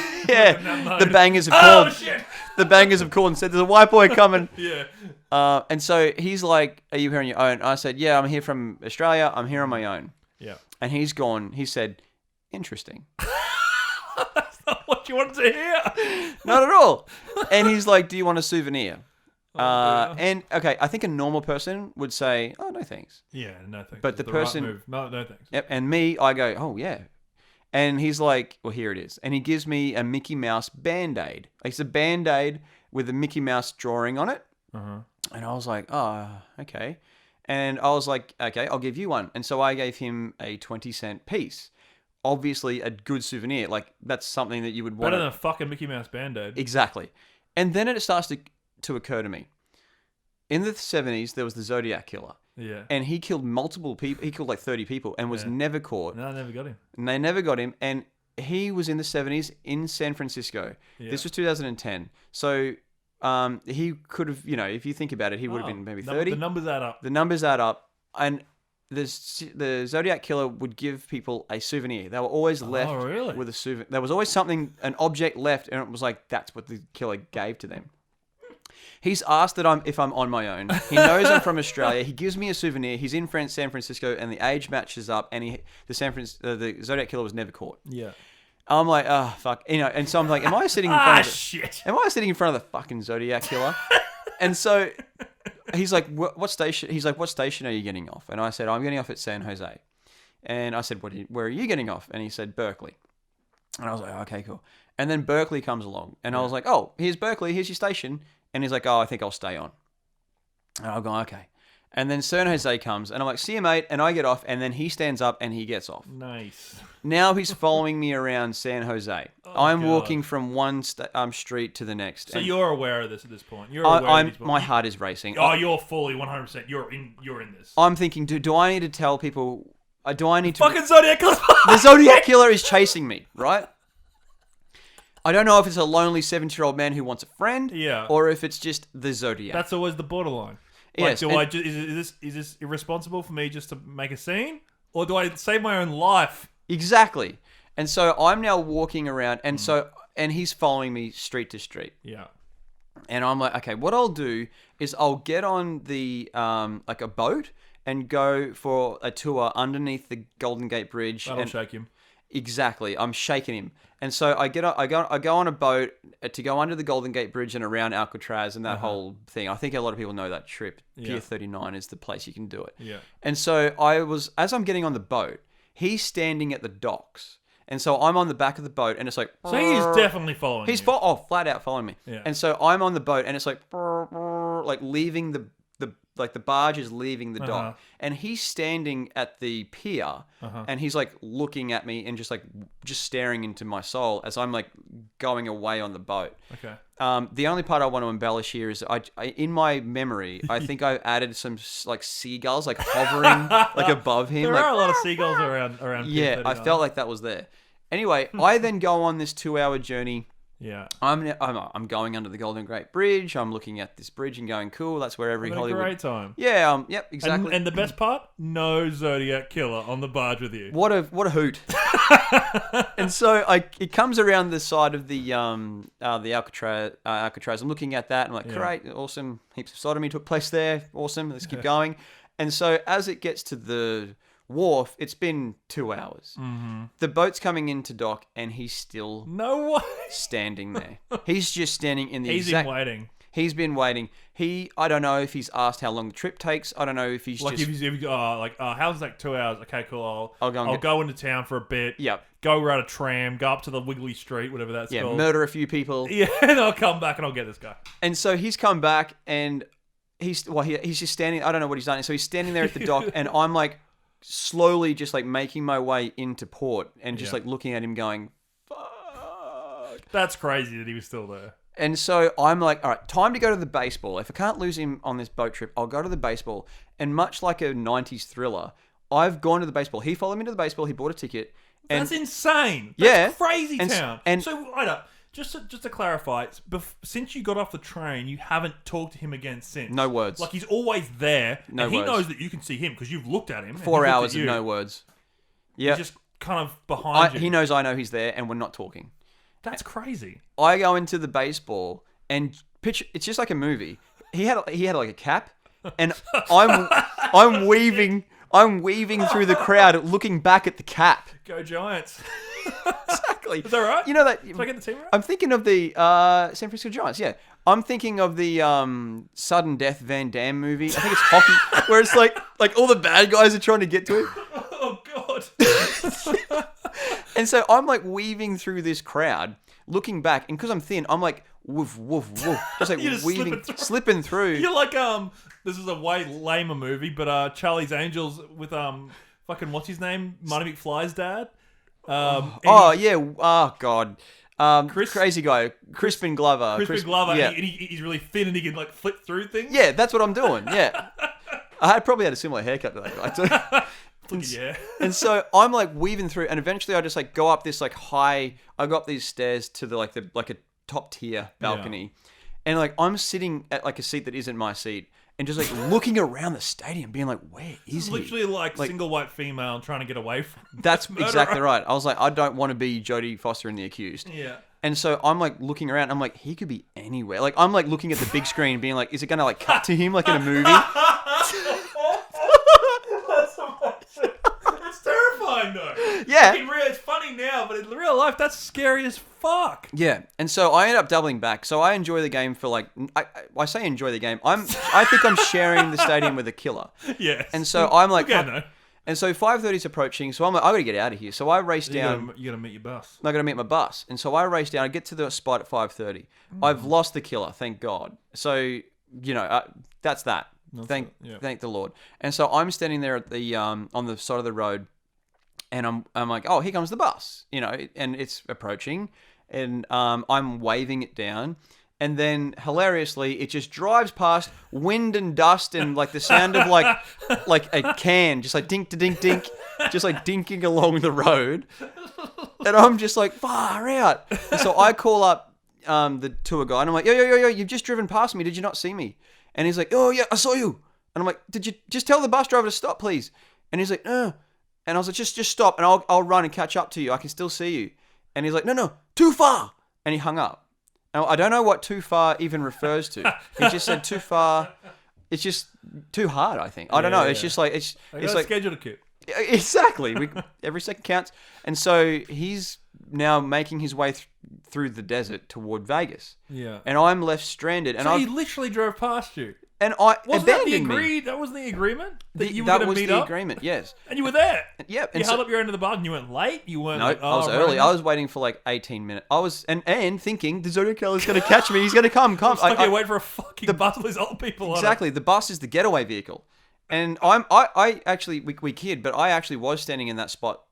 The bangers have called. Oh shit! The bangers have called and said, "There's a white boy coming." Yeah. And so he's like, "Are you here on your own?" I said, "Yeah, I'm here from Australia. I'm here on my own." Yeah. And he's gone. He said, "Interesting." That's not what you wanted to hear. Not at all. And he's like, "Do you want a souvenir?" Oh, and okay, I think a normal person would say, "Oh, no thanks." Yeah, no thanks. But the person, right move. No thanks. Yep, and me, I go, "Oh yeah," and he's like, "Well, here it is," and he gives me a Mickey Mouse Band-Aid. Like, it's a Band-Aid with a Mickey Mouse drawing on it, and I was like, "Oh, okay," and I was like, "Okay, I'll give you one," and so I gave him a 20-cent piece. Obviously, a good souvenir. Like, that's something that you would want. Better than a fucking Mickey Mouse Band-Aid. Exactly, and then it starts to occur to me. In the 70s, there was the Zodiac Killer. Yeah. And he killed multiple people. He killed like 30 people and was never caught. No, I never got him. And they never got him. And he was in the 70s in San Francisco. Yeah. This was 2010. So he could have, if you think about it, he would have been maybe 30. The numbers add up. The numbers add up. And the Zodiac Killer would give people a souvenir. They were always left with a souvenir. There was always something, an object left, and it was like, that's what the killer gave to them. He's asked that if I'm on my own. He knows I'm from Australia. He gives me a souvenir. He's in San Francisco, and the age matches up. And the Zodiac Killer was never caught. Yeah. I'm like, oh fuck, and so I'm like, am I sitting in front of shit? Am I sitting in front of the fucking Zodiac Killer? And so he's like, what station? He's like, what station are you getting off? And I said, I'm getting off at San Jose. And I said, where are you getting off? And he said, Berkeley. And I was like, okay, cool. And then Berkeley comes along, and I was like, oh, here's Berkeley. Here's your station. And he's like, oh, I think I'll stay on. And I'll go, okay. And then San Jose comes, and I'm like, see you, mate. And I get off, and then he stands up, and he gets off. Nice. Now he's following me around San Jose. I'm walking from one street to the next. So you're aware of this at this point? You're aware of this point? My heart is racing. Oh, you're fully 100%. You're in this. I'm thinking, do I need to tell people? Do I need to? Fucking Zodiac Killer! The Zodiac Killer is chasing me, right? I don't know if it's a lonely 70-year-old man who wants a friend, or if it's just the Zodiac. That's always the borderline. Like, yes. Is this irresponsible for me just to make a scene, or do I save my own life? Exactly. And so I'm now walking around, and he's following me street to street. Yeah. And I'm like, okay, what I'll do is I'll get on the like a boat and go for a tour underneath the Golden Gate Bridge. That'll shake him. Exactly. I'm shaking him. And so I go on a boat to go under the Golden Gate Bridge and around Alcatraz and that whole thing. I think a lot of people know that trip. Pier 39 is the place you can do it. Yeah. And so as I'm getting on the boat, he's standing at the docks. And so I'm on the back of the boat and it's like... So he's definitely following you. He's flat out following me. Yeah. And so I'm on the boat and it's like leaving the barge is leaving the dock, and he's standing at the pier, and he's like looking at me and just staring into my soul as I'm like going away on the boat. Okay. The only part I want to embellish here is I in my memory I think I added some like seagulls like hovering like above him. There are a lot of seagulls around. Yeah, I felt like that was there. Anyway, I then go on this 2-hour journey. Yeah. I'm going under the Golden Gate Bridge. I'm looking at this bridge and going, cool, that's where every Having Hollywood... a great time. Yeah, yep, exactly. And the best part? No Zodiac Killer on the barge with you. What a hoot. And so it comes around the side of the Alcatraz. I'm looking at that and I'm like, great, awesome. Heaps of sodomy took place there. Awesome, let's keep going. And so as it gets to the wharf, it's been 2 hours. Mm-hmm. The boat's coming into dock and he's still standing there. He's just standing in the exact... He's been waiting. He's been waiting. I don't know if he's asked how long the trip takes. I don't know if he's like just... how's like 2 hours? Okay, cool. I'll go into town for a bit. Yep. Go around a tram, go up to the Wiggly Street, whatever that's called. Murder a few people. Yeah, and I'll come back and I'll get this guy. And so he's come back and he's just standing... I don't know what he's done. So he's standing there at the dock and I'm like... slowly just like making my way into port and just like looking at him going, fuck. That's crazy that he was still there. And so I'm like, all right, time to go to the baseball. If I can't lose him on this boat trip, I'll go to the baseball. And much like a 90s thriller, I've gone to the baseball. He followed me to the baseball. He bought a ticket. And that's insane. That's crazy town. And so, wait up. Just to clarify, since you got off the train, you haven't talked to him again since. No words. Like, he's always there. No and words. He knows that you can see him because you've looked at him. 4 hours of no words. Yeah. He's just kind of behind you. He knows I know he's there and we're not talking. That's crazy. I go into the baseball and picture, it's just like a movie. He had like a cap and I'm weaving through the crowd looking back at the cap. Go Giants. Exactly. Is that right? You know that... Did I get the team right? I'm thinking of the San Francisco Giants, yeah. I'm thinking of the Sudden Death Van Damme movie. I think it's Hockey, where it's like all the bad guys are trying to get to him. Oh, God. And so I'm like weaving through this crowd, looking back, and because I'm thin, I'm like woof, woof, woof. Just like You're just weaving, slipping through. You're like, this is a way lamer movie, but Charlie's Angels with, fucking, what's his name? Marty McFly's dad? Oh God, crazy guy, Crispin Glover. Glover. Yeah. And he's really thin and he can like flip through things. Yeah, that's what I'm doing. Yeah, I probably had a similar haircut to that guy too. Yeah. And so I'm like weaving through, and eventually I just like go up this like high. I go up these stairs to the like a top tier balcony, and like I'm sitting at like a seat that isn't my seat. And just like looking around the stadium, being like, "Where is he?" Literally like single white female trying to get away from. That's exactly right. I was like, I don't want to be Jodie Foster in The Accused. Yeah. And so I'm like looking around. I'm like, he could be anywhere. Like I'm like looking at the big screen, being like, is it gonna like cut to him like in a movie? That's amazing. It's terrifying though. Yeah. It's funny now, but in real life, that's scary as fuck. Yeah. And so I end up doubling back. So I enjoy the game for like, I say enjoy the game. I think I'm sharing the stadium with a killer. Yes. And so I'm like, okay, no. And so 5:30 is approaching. So I'm like, I gotta get out of here. So I race down. You gotta meet your bus. I gotta meet my bus. And so I race down. I get to the spot at 5:30. I've lost the killer, thank God. So, you know, that's that. Thank the Lord. And so I'm standing there at the on the side of the road, and I'm like, oh, here comes the bus, you know, and it's approaching, and I'm waving it down, and then hilariously it just drives past, wind and dust, and like the sound of like a can, just like dink to dink dink, just like dinking along the road, and I'm just like far out. And so I call up the tour guide, and I'm like, yo, you've just driven past me. Did you not see me? And he's like, oh, yeah, I saw you. And I'm like, did you just tell the bus driver to stop, please? And he's like, no. And I was like, just stop, and I'll run and catch up to you. I can still see you. And he's like, no, too far. And he hung up. Now, I don't know what too far even refers to. He just said too far. It's just too hard, I think. I don't know. It's just like... It's like schedule to quit. Exactly. Every second counts. And so he's now making his way through the desert toward Vegas. Yeah. And I'm left stranded. And So he literally drove past you. And I Wasn't that abandoned me. That was the agreement? That you were That going to was meet the up? agreement, yes. And you were there. Yep. You And held up your end of the bargain. You weren't late. You weren't no, like, I was early. I was waiting for like 18 minutes. I was and thinking the Zodiac Killer's going to catch me. He's going to come. Stuck here waiting for a fucking bus with these old people on it. Exactly. The bus is the getaway vehicle. And I actually, we kid, but I actually was standing in that spot,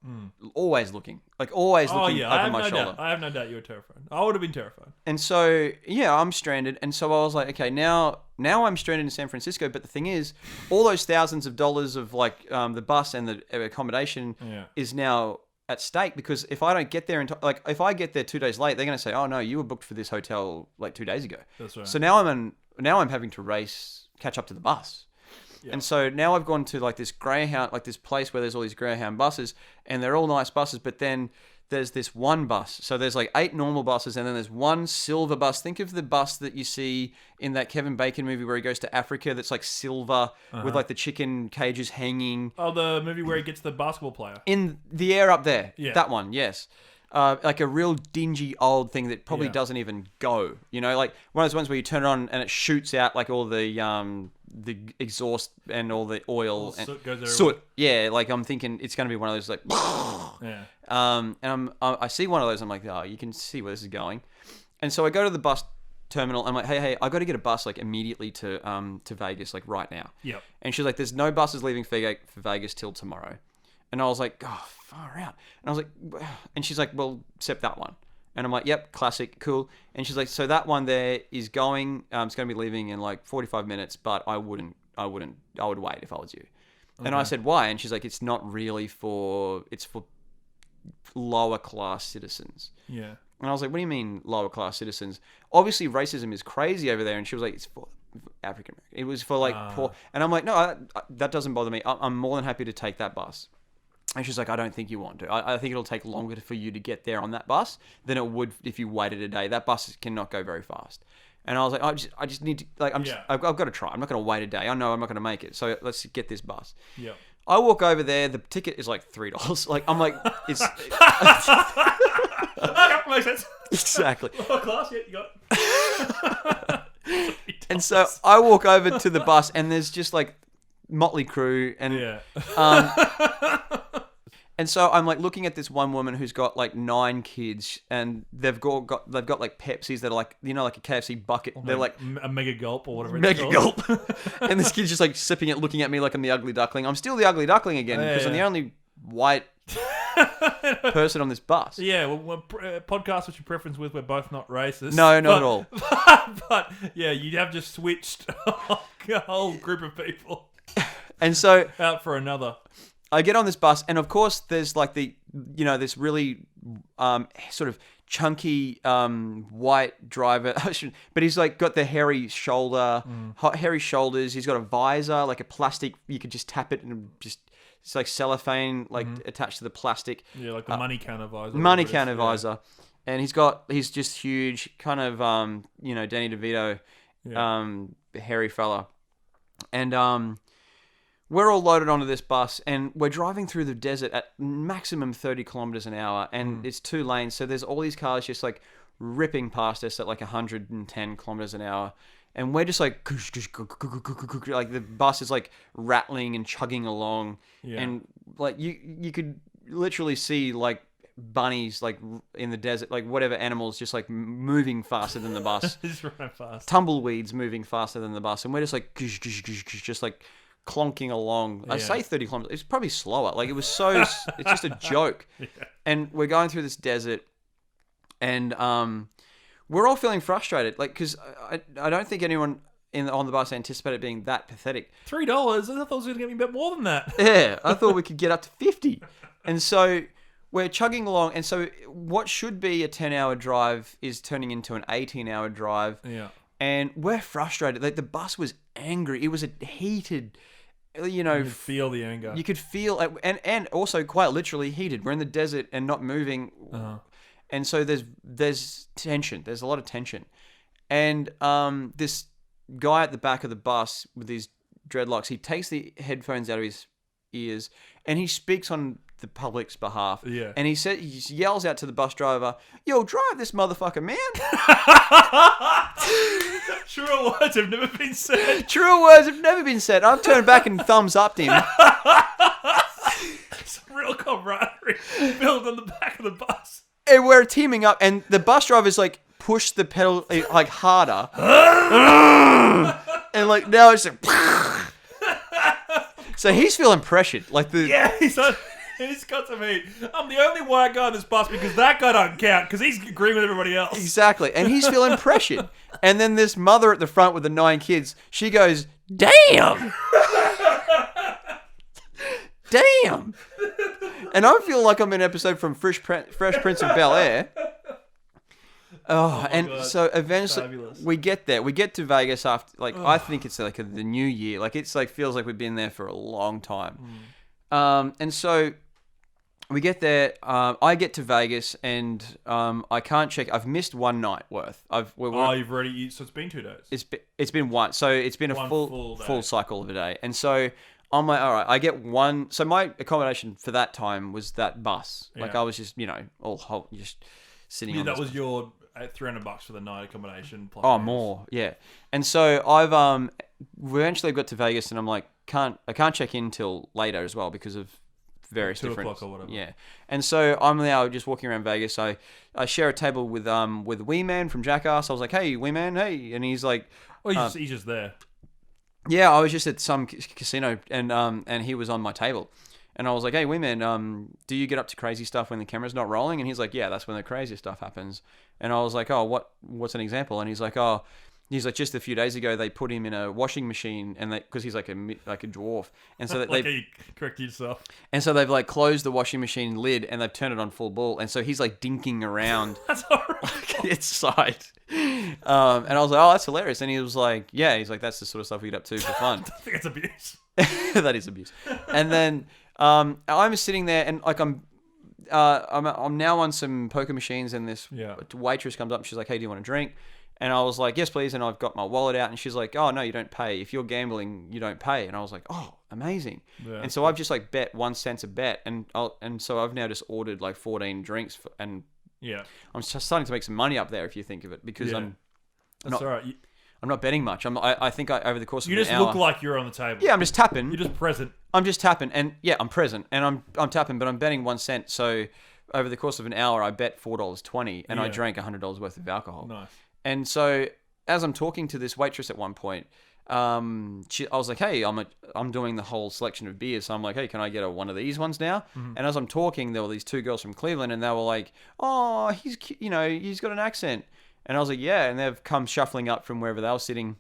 always looking over my shoulder. I have no doubt you were terrified. I would have been terrified. And so, yeah, I'm stranded. And so I was like, okay, now I'm stranded in San Francisco. But the thing is, all those thousands of dollars of like the bus and the accommodation is now at stake, because if I don't get there if I get there 2 days late, they're going to say, oh no, you were booked for this hotel like 2 days ago. That's right. So now I'm having to catch up to the bus. Yep. And so now I've gone to like this Greyhound, like this place where there's all these Greyhound buses, and they're all nice buses, but then there's this one bus. So there's like 8 normal buses, and then there's one silver bus. Think of the bus that you see in that Kevin Bacon movie where he goes to Africa that's like silver with like the chicken cages hanging. Oh, the movie where he gets the basketball player. In the air up there. Yeah. That one, yes. Like a real dingy old thing that probably doesn't even go. You know, like one of those ones where you turn it on and it shoots out like all the exhaust and all the oil and soot goes everywhere. Soot. Yeah, like I'm thinking it's going to be one of those like. Yeah. And I see one of those. I'm like, oh, you can see where this is going. And so I go to the bus terminal. I'm like, hey, I got to get a bus like immediately to Vegas, like right now. Yep. And she's like, there's no buses leaving for Vegas till tomorrow. And I was like, oh, far out. And I was like, and she's like, well, except that one. And I'm like, yep, classic, cool. And she's like, so that one there is going, it's going to be leaving in like 45 minutes, but I would wait if I was you. Okay. And I said, why? And she's like, it's not really it's for lower class citizens. Yeah. And I was like, what do you mean lower class citizens? Obviously racism is crazy over there. And she was like, it's for African American. It was for like poor. And I'm like, no, that doesn't bother me. I'm more than happy to take that bus. And she's like, I don't think you want to. I think it'll take longer for you to get there on that bus than it would if you waited a day. That bus cannot go very fast. And I was like, I just need to, like, I've got to try. I'm not going to wait a day. I know I'm not going to make it. So let's get this bus. Yeah. I walk over there. The ticket is like $3. Like, I'm like, it's. That makes sense. Exactly. Lower class, yeah, you got it. And so I walk over to the bus, and there's just like motley crew, and and so I'm like looking at this one woman who's got like 9 kids, and they've got like Pepsis that are like, you know, like a KFC bucket. They're like a mega gulp or whatever. Mega gulp. And this kid's just like sipping it, looking at me like I'm the ugly duckling. I'm still the ugly duckling again because I'm the only white person on this bus. Yeah, well, podcast which you preference with, we're both not racist. No, not at all. But yeah, you have just switched a whole group of people. And so out for another. I get on this bus, and of course there's like this really sort of chunky white driver, but he's like got the hairy shoulders. He's got a visor, like a plastic. You could just tap it and it's like cellophane, like attached to the plastic. Yeah, like the money counter visor. Money counter visor, and he's just huge, kind of Danny DeVito, hairy fella, and we're all loaded onto this bus, and we're driving through the desert at maximum 30 kilometers an hour, and it's 2 lanes, so there's all these cars just like ripping past us at like 110 kilometers an hour, and we're just like like the bus is like rattling and chugging along, and like you could literally see like bunnies like in the desert, like whatever animals just like moving faster than the bus. Just right fast. Tumbleweeds moving faster than the bus, and we're just like just like clonking along. I say 30 kilometers. It's probably slower. Like it was so. It's just a joke. Yeah. And we're going through this desert, and we're all feeling frustrated. Like because I don't think anyone on the bus anticipated it being that pathetic. $3. I thought it was going to get me a bit more than that. Yeah, I thought we could get up to 50. And so we're chugging along, and so what should be a 10-hour drive is turning into an 18-hour drive. Yeah. And we're frustrated. Like the bus was angry. It was a heated, you could feel the anger. You could feel, and also quite literally heated. We're in the desert and not moving, and so there's tension. There's a lot of tension, and this guy at the back of the bus with his dreadlocks, he takes the headphones out of his ears, and he speaks on the public's behalf. Yeah. And he yells out to the bus driver, "Yo, drive this motherfucker, man." Truer words have never been said. Truer words have never been said. I've turned back and thumbs upped him. Some real camaraderie built on the back of the bus. And we're teaming up, and the bus driver's like, push the pedal like harder. And like now it's like, so he's feeling pressured. Like Yeah, he's got to me. I'm the only white guy on this bus because that guy don't count because he's agreeing with everybody else. Exactly. And he's feeling pressured. And then this mother at the front with the 9 kids, she goes, "Damn." Damn. And I feel like I'm in an episode from Fresh Prince of Bel-Air. Oh, and God. so eventually Fabulous. we get there. We get to Vegas after, like, I think it's like the new year. Like, it's like, feels like we've been there for a long time. And so we get there. I get to Vegas, and I can't check. I've missed one night worth. You've already. So it's been 2 days. It's been one. So it's been a One full day. cycle of a day. And so I'm like, all right, I get one. So my accommodation for that time was that bus. Like, Yeah. I was just, just sitting on That this was your $300 for the night accommodation. Plus Oh, meals. more, yeah. And so I've we eventually got to Vegas, and I'm like, I can't check in till later as well because of various 2 different o'clock or whatever. Yeah. And so I'm now just walking around Vegas. I share a table with Wee Man from Jackass. I was like, "Hey, Wee Man, hey," and he's like, Well, he's just there. "Yeah, I was just at some casino, and he was on my table." And I was like, "Hey, Wee Man, do you get up to crazy stuff when the camera's not rolling?" And he's like, "Yeah, that's when the crazy stuff happens." And I was like, "Oh, what's an example?" And he's like, just a few days ago they put him in a washing machine, and because he's like a dwarf, and so Like you correct yourself. and so they've like closed the washing machine lid and they've turned it on full ball, and so he's like dinking around That's horrible. its side. And I was like, "Oh, that's hilarious." And he was like, "Yeah," he's like, "That's the sort of stuff we get up to for fun." I think it's abuse. That is abuse. And then I'm sitting there, and like I'm now on some poker machines, and this waitress comes up and she's like, "Hey, do you want a drink?" And I was like, "Yes, please." And I've got my wallet out, and she's like, "Oh, no, you don't pay. If you're gambling, you don't pay." And I was like, "Oh, amazing." Yeah. And so I've just like bet 1 cent a bet, and so I've now just ordered like 14 drinks, and Yeah. I'm just starting to make some money up there if you think of it, because That's not- all right. I'm not betting much. I think over the course of You an just hour, look like you're on the table. yeah, I'm just tapping. You're just present. I'm just tapping, and yeah, I'm present, and I'm tapping, but I'm betting 1 cent. So over the course of an hour, I bet $4.20, and I Yeah. drank $100 worth of alcohol. Nice. And so as I'm talking to this waitress at one point, I was like, "Hey, I'm doing the whole selection of beers." So I'm like, "Hey, can I get one of these ones now?" Mm-hmm. And as I'm talking, there were these 2 girls from Cleveland, and they were like, "Oh, he's he's got an accent." And I was like, "Yeah," and they've come shuffling up from wherever they were sitting,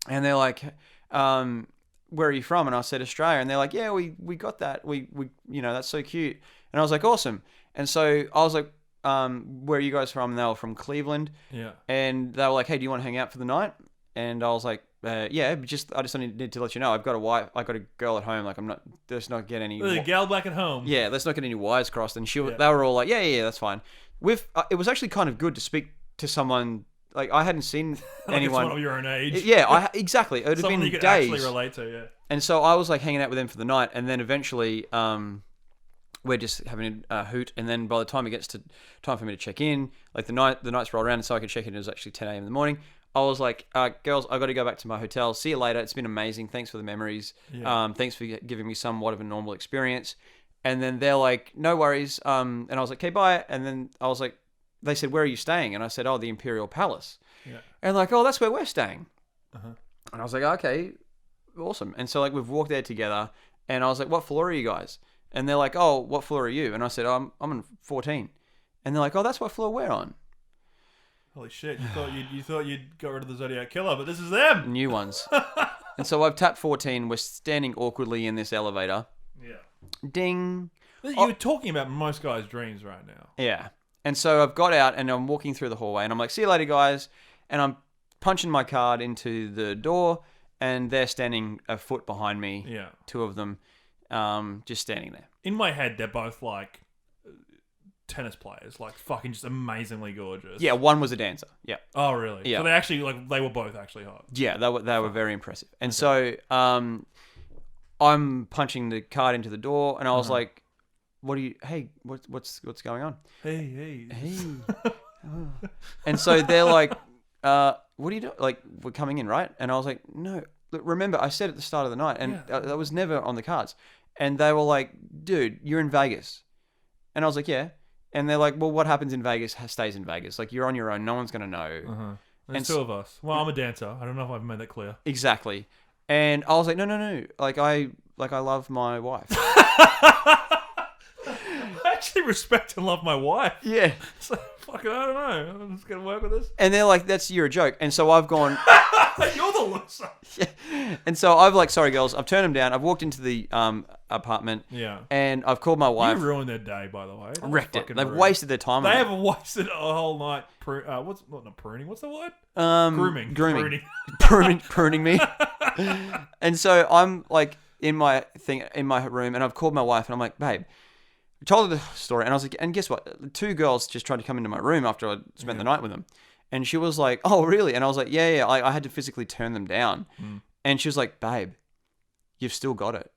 and they're like, "Where are you from?" And I said, "Australia." And they're like, "Yeah, we got that. We that's so cute." And I was like, "Awesome." And so I was like, "Where are you guys from?" And they were from Cleveland. Yeah. And they were like, "Hey, do you want to hang out for the night?" And I was like, "Yeah, but I just need to let you know, I've got a wife, I got a girl at home. Like, let's not get any." The gal back at home. Yeah, let's not get any wires crossed. And they were all like, "Yeah, that's fine." It was actually kind of good to speak to someone. Like, I hadn't seen Like anyone. it's one of your own age. Yeah, exactly. It would have Someone been you could days. actually relate to, yeah. And so I was like hanging out with them for the night, and then eventually we're just having a hoot. And then by the time it gets to time for me to check in, like the nights roll around, and so I could check in. It was actually 10 a.m. in the morning. I was like, "Girls, I got to go back to my hotel. See you later. It's been amazing. Thanks for the memories. Yeah. Thanks for giving me somewhat of a normal experience." And then they're like, "No worries." And I was like, "Okay, bye." And then I was like, they said, "Where are you staying?" And I said, "Oh, the Imperial Palace." Yeah. And like, "Oh, that's where we're staying." Uh-huh. And I was like, "Okay, awesome." And so like we've walked there together, and I was like, "What floor are you guys?" And they're like, "Oh, what floor are you?" And I said, "I'm on 14." And they're like, "Oh, that's what floor we're on." Holy shit! You thought you'd got rid of the Zodiac Killer, but this is them. New ones. And so I've tapped 14. We're standing awkwardly in this elevator. Yeah. Ding. You're talking about most guys' dreams right now. Yeah. And so I've got out, and I'm walking through the hallway, and I'm like, "See you later, guys." And I'm punching my card into the door, and they're standing a foot behind me. Yeah. 2 of them, just standing there. In my head, they're both like tennis players, like fucking just amazingly gorgeous. Yeah, one was a dancer. Yeah. Oh, really? Yeah. So they actually they were both actually hot. Yeah, they were very impressive. And so I I'm punching the card into the door, and I was like, hey, what's going on? Hey. Oh. And so they're like, what are you doing? Like, we're coming in, right? And I was like, no. Look, remember, I said at the start of the night, and that was never on the cards. And they were like, dude, you're in Vegas. And I was like, yeah. And they're like, well, what happens in Vegas stays in Vegas. Like, you're on your own. No one's going to know. There's two of us. Well, I'm a dancer. I don't know if I've made that clear. Exactly. And I was like, no. Like, I love my wife. I actually respect and love my wife. Yeah. So, fucking, I don't know. I'm just going to work with this. And they're like, you're a joke. And so I've gone... You're the loser. Yeah. And so I've like, sorry, girls. I've turned them down. I've walked into the apartment. Yeah. And I've called my wife. You ruined their day, by the way. Wrecked it. They've wasted their time. They have wasted a whole night. Not pruning. What's the word? Grooming. Pruning me. And so I'm like in my room, and I've called my wife, and I'm like, babe. I told her the story, and I was like, and guess what? 2 girls just tried to come into my room after I spent the night with them. And she was like, oh, really? And I was like, yeah. I had to physically turn them down. And she was like, babe, you've still got it.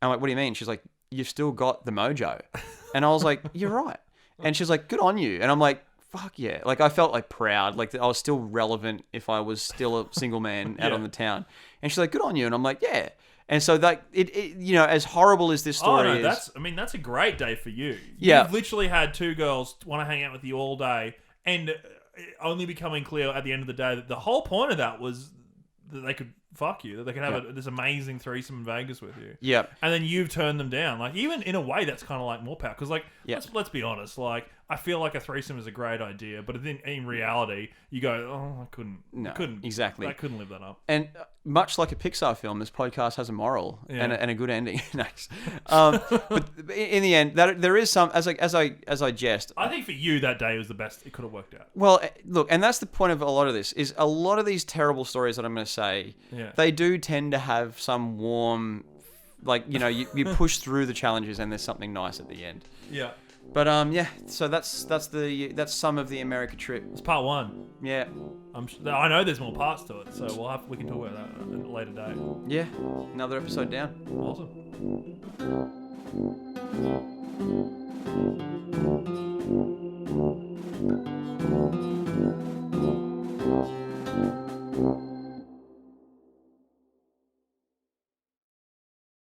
I'm like, what do you mean? She's like, you've still got the mojo. And I was like, you're right. And she's like, good on you. And I'm like, fuck yeah. Like, I felt like proud. Like, I was still relevant if I was still a single man out on the town. And she's like, good on you. And I'm like, yeah. And so that it as horrible as this story is, that's a great day for you. Yeah. You've literally had 2 girls want to hang out with you all day, and only becoming clear at the end of the day that the whole point of that was that they could fuck you, that they could have this amazing threesome in Vegas with you. Yeah. And then you've turned them down. Like, even in a way, that's kind of like more power. Because, like, let's be honest. Like, I feel like a threesome is a great idea, but in reality, you go, oh, I couldn't. No, I couldn't. Exactly. I couldn't live that up. And much like a Pixar film, this podcast has a moral and a good ending. Nice. But in the end, there is some, as I jest. I think for you, that day was the best it could have worked out. Well, look, and that's the point of a lot of this, is a lot of these terrible stories that I'm going to say, they do tend to have some warm, like, you push through the challenges and there's something nice at the end. Yeah. But so that's some of the America trip. It's part 1. Yeah. I know there's more parts to it, so we can talk about that at a later date. Yeah. Another episode down. Awesome.